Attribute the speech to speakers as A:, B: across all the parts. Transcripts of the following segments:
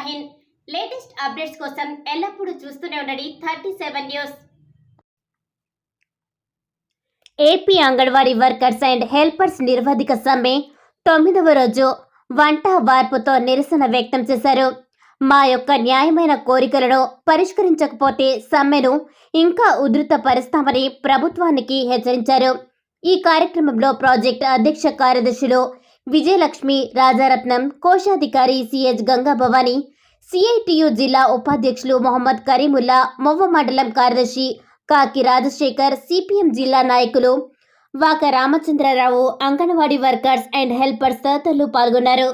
A: Hind latest updates కోసం ఎల్లప్పుడూ చూస్తూనే ఉండండి 37 news. AP anganwadi workers and helpers నిరవధిక సమ్మె 9వ రోజు వంట వార్పుతో నిరసన వ్యక్తం చేశారు. మా యొక్క న్యాయమైన కోరికలను పరిష్కరించకపోతే సమ్మెను ఇంకా ఉధృతపరుస్తామని ప్రభుత్వానికి హెచ్చరించారు. ఈ కార్యక్రమంలో ప్రాజెక్ట్ అధ్యక్ష కార్యదర్శులు విజయలక్ష్మి, రాజారత్నం, కోశాధికారి సిహెచ్ గంగా భవాని, సిఐటియు జిల్లా ఉపాధ్యక్షులు మొహమ్మద్ కరీముల్లా, మొవ్వ మండలం కార్యదర్శి కాకి రాజశేఖర్, సిపిఎం జిల్లా నాయకులు Vaka Ramachandra Rao, anganwadi workers and helpers తదితరులు పాల్గొన్నారు.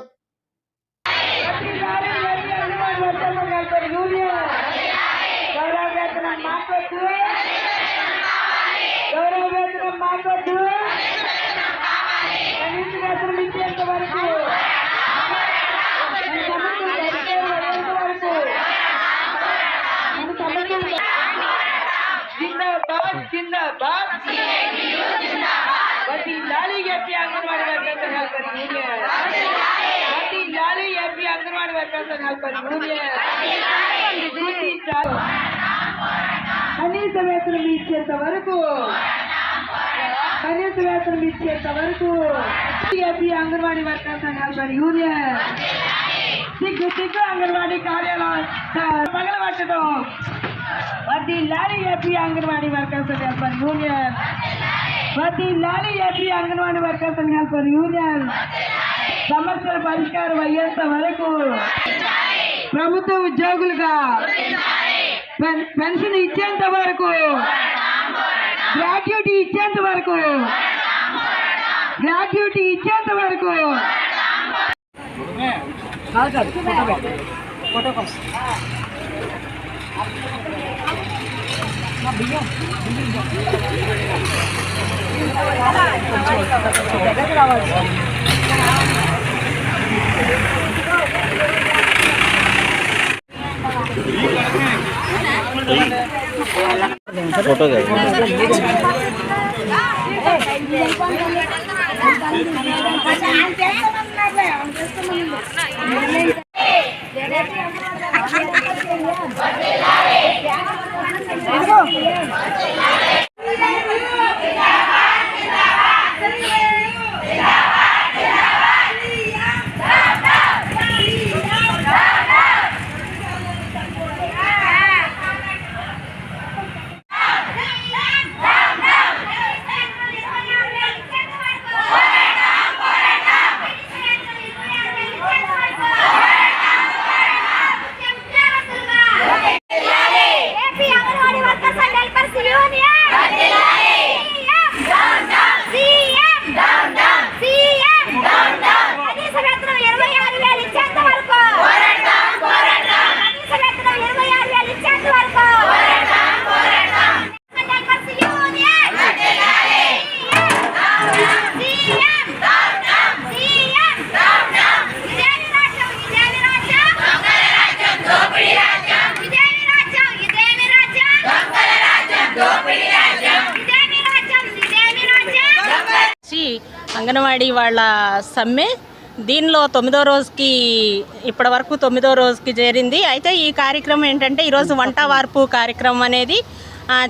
B: కనీస వేతనం ఇచ్చేంత వరకు AP anganwadi workers and helper union సిగ్గు అంగన్వాడీ కార్యాలయం పగలబట్టడం. వర్ధిల్లాలి AP anganwadi workers and helper union. వర్ధిల్లాలి AP anganwadi workers and helper union. సమస్యల పరిష్కారం అయ్యేంత వరకు ప్రభుత్వ ఉద్యోగులుగా పెన్షన్ ఇచ్చేంత వరకు, గ్రాట్యుటీ ఇచ్చేంత వరకు
C: फोटो दे
D: అంగన్వాడీ వాళ్ళ సమ్మె దీనిలో 9వ రోజుకి ఇప్పటి వరకు 9వ రోజుకి చేరింది. అయితే ఈ కార్యక్రమం ఏంటంటే ఈరోజు వంట వార్పు కార్యక్రమం అనేది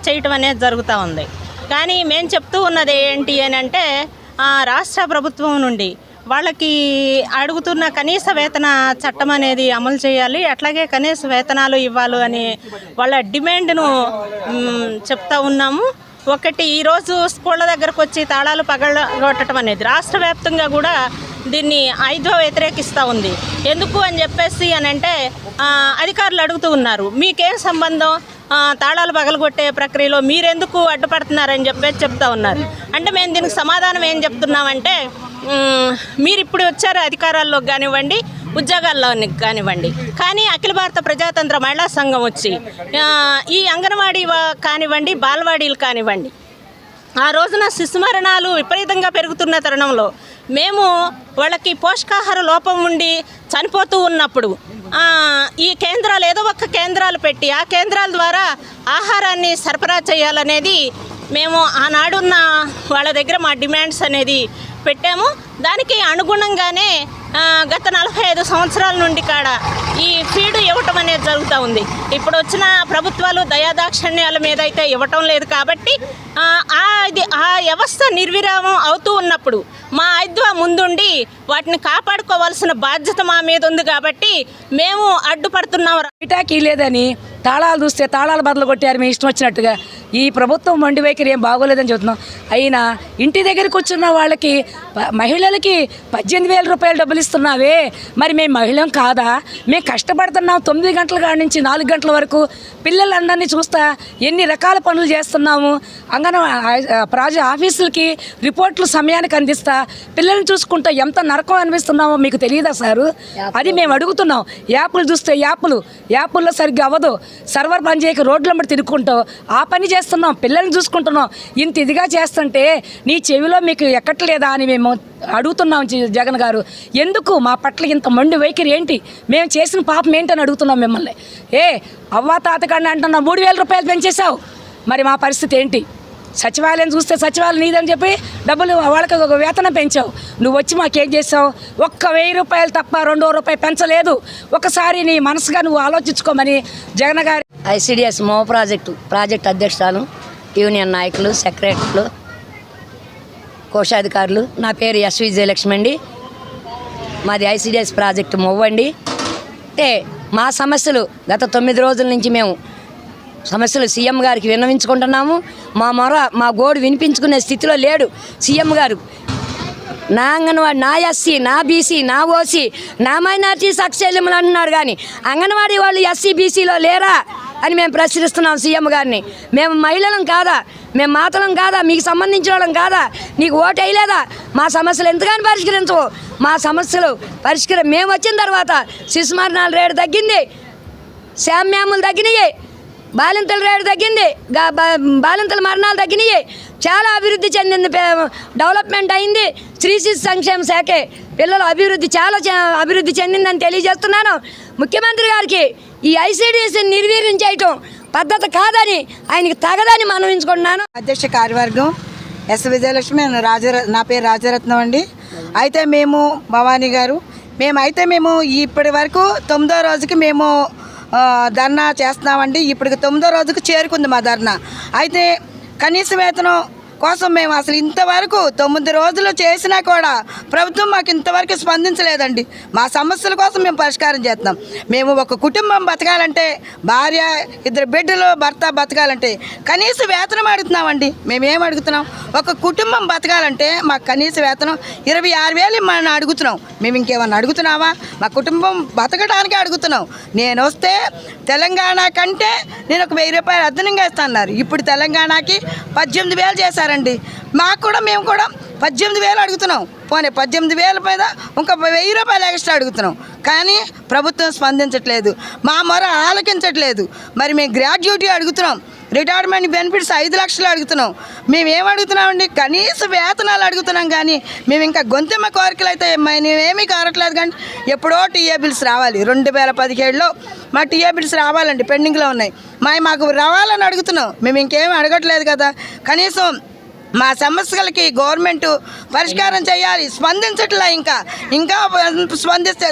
D: చేయటం అనేది జరుగుతూ ఉంది. కానీ మేము చెప్తూ ఉన్నది ఏంటి అని అంటే రాష్ట్ర ప్రభుత్వం నుండి వాళ్ళకి అడుగుతున్న కనీస వేతన చట్టం అనేది అమలు చేయాలి, అట్లాగే కనీస వేతనాలు ఇవ్వాలి అని వాళ్ళ డిమాండ్ను చెప్తా ఉన్నాము. ఒకటి, ఈరోజు స్కూళ్ళ దగ్గరకు వచ్చి తాళాలు పగలగొట్టడం అనేది రాష్ట్ర వ్యాప్తంగా కూడా దీన్ని వ్యతిరేకిస్తూ ఉంది. ఎందుకు అని చెప్పేసి అని అంటే అధికారులు అడుగుతూ ఉన్నారు, మీకేం సంబంధం, తాళాలు పగలగొట్టే ప్రక్రియలో మీరెందుకు అడ్డుపడుతున్నారని చెప్పేసి చెప్తా ఉన్నారు. అంటే మేము దీనికి సమాధానం ఏం చెప్తున్నామంటే, మీరు ఇప్పుడు వచ్చారు అధికారాల్లోకి కానివ్వండి, ఉద్యోగాల్లో కానివ్వండి, కానీ అఖిల భారత ప్రజాతంత్ర మహిళా సంఘం వచ్చి ఈ అంగన్వాడీ కానివ్వండి, బాలవాడీలు కానివ్వండి, ఆ రోజున శిశు మరణాలు విపరీతంగా పెరుగుతున్న తరుణంలో మేము వాళ్ళకి పోషకాహార లోపం ఉండి చనిపోతూ ఉన్నప్పుడు ఈ కేంద్రాలు ఏదో ఒక కేంద్రాలు పెట్టి ఆ కేంద్రాల ద్వారా ఆహారాన్ని సరఫరా చేయాలనేది మేము ఆనాడున్న వాళ్ళ దగ్గర మా డిమాండ్స్ అనేది పెట్టాము. దానికి అనుగుణంగానే గత 45 సంవత్సరాల నుండి కాడ ఈ ఫీడు ఇవ్వటం అనేది జరుగుతూ ఉంది. ఇప్పుడు వచ్చిన ప్రభుత్వాలు దయాదాక్షిణ్యాల మీద అయితే ఇవ్వటం లేదు కాబట్టి ఆ వ్యవస్థ నిర్విరామం అవుతూ ఉన్నప్పుడు మా ఐద్వా ముందుండి వాటిని కాపాడుకోవాల్సిన బాధ్యత మా మీద ఉంది కాబట్టి మేము అడ్డుపడుతున్నాం.
E: ఇటాకీ లేదని తాళాలు చూస్తే తాళాలు బదులు కొట్టారు మీ ఇష్టం వచ్చినట్టుగా. ఈ ప్రభుత్వం మొండి వైఖరి ఏం బాగోలేదని చెబుతున్నాం. అయినా ఇంటి దగ్గరికి వచ్చిన వాళ్ళకి మహిళలకి 18,000 రూపాయలు డబ్బులు ఇస్తున్నావే, మరి మేము మహిళం కాదా? మేము కష్టపడుతున్నాం 9 గంటల కాడి నుంచి 4 గంటల వరకు పిల్లలందరినీ చూస్తా ఎన్ని రకాల పనులు చేస్తున్నాము. ప్రాజెక్ట్ ఆఫీసులకి రిపోర్ట్లు సమయానికి అందిస్తా పిల్లల్ని చూసుకుంటా ఎంత నరకం అనిపిస్తున్నామో మీకు తెలియదా సారు? అది మేము అడుగుతున్నాం. యాప్లు చూస్తే యాప్ల్లో సరిగ్గా అవ్వదు, సర్వర్ పని చేయక రోడ్లమ్మడి తిరుక్కుంటావు ఆ పని చేస్తున్నాం, పిల్లల్ని చూసుకుంటున్నాం. ఇంత ఇదిగా చేస్తుంటే నీ చెవిలో మీకు ఎక్కట్లేదా అని మేము అడుగుతున్నాం. జగన్ గారు ఎందుకు మా పట్ల ఇంత మొండి వైఖరి ఏంటి? మేము చేసిన పాపం ఏంటని అడుగుతున్నాం మిమ్మల్ని. అవ్వా తాతకండి అంటున్నాం, 3,000 రూపాయలు పెంచేసావు, మరి మా పరిస్థితి ఏంటి? సచివాలయం చూస్తే సచివాలయం నీదని చెప్పి డబ్బులు వాళ్ళకి ఒక వేతనం పెంచావు. నువ్వు వచ్చి మాకేం చేసావు? 1,000 రూపాయలు తప్ప 2 రూపాయలు పెంచలేదు. ఒకసారి నీ మనసుగా నువ్వు ఆలోచించుకోమని జగన్ గారి
F: ఐసిడిఎస్ మో ప్రాజెక్ట్ అధ్యక్షురాలు, యూనియన్ నాయకులు, సెక్రటరీలు, కోశాధికారులు. నా పేరు ఎస్ విజయలక్ష్మి అండి. మాది ఐసిడిఎస్ ప్రాజెక్టు మొవ్వండి. అంటే మా సమస్యలు గత 9 రోజుల నుంచి మేము సమస్యలు సీఎం గారికి విన్నవించుకుంటున్నాము. మా గోడు వినిపించుకునే స్థితిలో లేడు సీఎం గారు. నా అంగన్వాడి, నా ఎస్సీ, నా బీసీ, నా ఓసీ, నా మైనార్టీ సక్సెల్యములు అంటున్నారు కానీ అంగన్వాడీ వాళ్ళు ఎస్సీ బీసీలో లేరా అని మేము ప్రశ్నిస్తున్నాం సీఎం గారిని. మేము మహిళలం కాదా? మేము మాతలం కాదా? మీకు సంబంధించిన వాళ్ళం కాదా? నీకు ఓటు వేయలేదా? మా సమస్యలు ఎంతగానో పరిష్కరించవు. మా సమస్యలు మేము వచ్చిన తర్వాత శిశు మరణాల రేటు తగ్గింది, శామ్యాములు తగ్గినాయి, బాలింతల రేటు తగ్గింది, బాలింతల మరణాలు తగ్గినాయి, చాలా అభివృద్ధి చెందింది, డెవలప్మెంట్ అయింది. స్త్రీ శిశు సంక్షేమ శాఖే పిల్లల అభివృద్ధి చాలా అభివృద్ధి చెందిందని తెలియజేస్తున్నాను. ముఖ్యమంత్రి గారికి ఈ ఐసిడిఎస్ నిర్వీర్యం చేయటం పద్ధతి కాదని, ఆయనకి తగదని మనవించుకుంటున్నాను.
G: అధ్యక్ష కార్యవర్గం ఎస్ విజయలక్ష్మి, నా పేరు రాజరత్నం అండి. అయితే మేము భవానీ గారు మేము ఇప్పటి వరకు 9వ రోజుకి మేము ధర్నా చేస్తున్నామండి. ఇప్పుడు 9వ రోజుకు చేరుకుంది మా ధర్నా. అయితే కనీస వేతనం కోసం మేము అసలు ఇంతవరకు 9 రోజులు చేసినా కూడా ప్రభుత్వం మాకు ఇంతవరకు స్పందించలేదండి. మా సమస్యల కోసం మేము పరిష్కారం చేస్తున్నాం. మేము ఒక కుటుంబం బతకాలంటే, భార్య 2 బిడ్డలు భర్త బతకాలంటే కనీస వేతనం అడుగుతున్నామండి. మేమేం అడుగుతున్నాం? ఒక కుటుంబం బతకాలంటే మాకు కనీస వేతనం 26,000 మనం అడుగుతున్నాం. మేము ఇంకేమన్నా అడుగుతున్నావా? మా కుటుంబం బతకడానికే అడుగుతున్నాం. నేను వస్తే తెలంగాణ కంటే నేను ఒక 1,000 రూపాయలు అదనంగా ఇస్తాన్నారు. ఇప్పుడు తెలంగాణకి 18,000 చేశారండి. మేము కూడా 18,000 అడుగుతున్నాం. పోనీ 18,000 మీద ఇంకా 1,000 రూపాయలు ఎక్స్ట్రా అడుగుతున్నాం. కానీ ప్రభుత్వం స్పందించట్లేదు, మా మొర ఆలకించట్లేదు. మరి మేము గ్రాడ్యుయేటీ అడుగుతున్నాం, రిటైర్మెంట్ బెనిఫిట్స్ 5 లక్షలు అడుగుతున్నాం. మేమేం అడుగుతున్నామండి? కనీస వేతనాలు అడుగుతున్నాం. కానీ మేము ఇంకా గొంతెమ్మ కోరికలు అయితే మేమేమీ కోరట్లేదు. కానీ ఎప్పుడో టీఏ బిల్స్ రావాలి. 2017లో మా టీఏ బిల్స్ రావాలండి, పెండింగ్లో ఉన్నాయి. మాకు రావాలని అడుగుతున్నాం. మేము ఇంకేమీ అడగట్లేదు కదా. కనీసం మా సమస్యలకి గవర్నమెంట్ పరిష్కారం చేయాలి. స్పందించట్లే. ఇంకా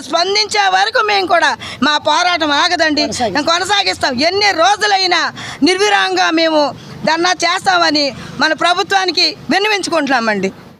G: స్పందించే వరకు మేము కూడా మా పోరాటం ఆగదండి, కొనసాగిస్తాం. ఎన్ని రోజులైనా నిర్విరామంగా మేము ధర్నా చేస్తామని మన ప్రభుత్వానికి విన్నవించుకుంటున్నామండి.